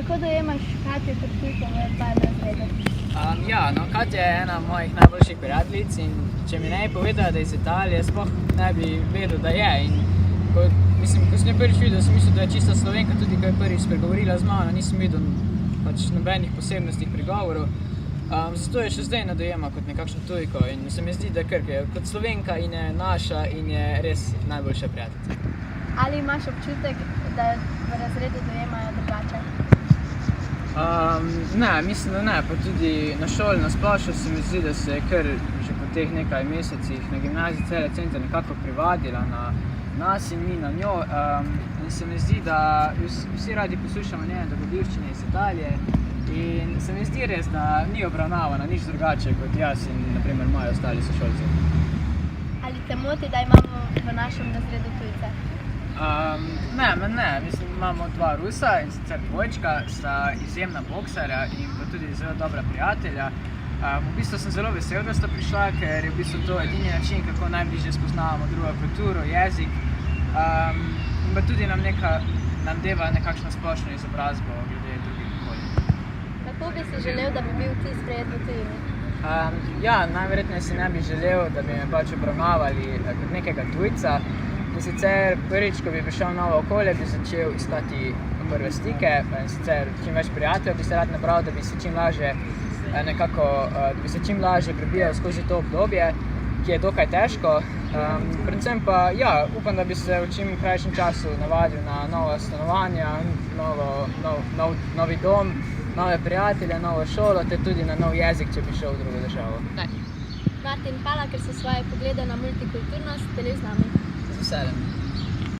kako dojemaš Katjo kot tujko v tvojem razredu? Ja, no, Katja je ena mojih najboljših prijateljic in če mi ne bi povedala, da je iz Italije, sploh ne bi vedel, da je. In ko sem jo prvič videl, sem mislil, da je čista Slovenka, tudi ko je prvič spregovorila z mano, nisem videl pač nobenih posebnostih prigovorov. Zato je še zdaj ne dojema kot nekakšno tujko in se mi zdi, da je kot Slovenka in je naša in je res najboljša prijateljica. Ali imaš občutek, da v razredu dojemajo drugače? Ne, mislim, da ne, pa tudi na šoli na splošno se mi zdi, da se je kar že po teh nekaj mesecih na gimnaziji Celje Center nekako privadila na nas in mi na njo. In se mi zdi, da vsi radi poslušamo njene dogodivščine iz Italije in se mi zdi res, da ni obravnavana nič drugače kot jaz in na primer moji ostali sošolci. Ali te moti, da imamo v našem razredu tujce? Ne, mislim, imamo dva Rusa in sicer dvojčka, sta izjemna boksarja in pa tudi zelo dobra prijatelja. V bistvu sem zelo vesel, da sta prišla, ker je v bistvu to edini način, kako najbližje spoznavamo drugo kulturo, jezik in pa tudi nam deva nekakšno splošno izobrazbo glede drugih okolij. Kako bi si želel, da bi bil ti sprejet v tujini? Ja, najverjetneje si ne bi želel, da bi me pač obravnavali kot nekega tujca. In sicer prvič, ko bi prišel v novo okolje, bi začel iskati prve stike, in sicer čim več prijateljev bi se rad nabral, da bi se čim lažje prebijal skozi to obdobje, ki je dokaj težko. Predvsem pa, ja, upam, da bi se v čim krajšem času navadil na nova stanovanja, novi dom, nove prijatelje, novo šolo, ter tudi na nov jezik, če bi šel v drugo državo. Martin, hvala, ker si svoje poglede na multikulturnost delil z nami. Z veseljem.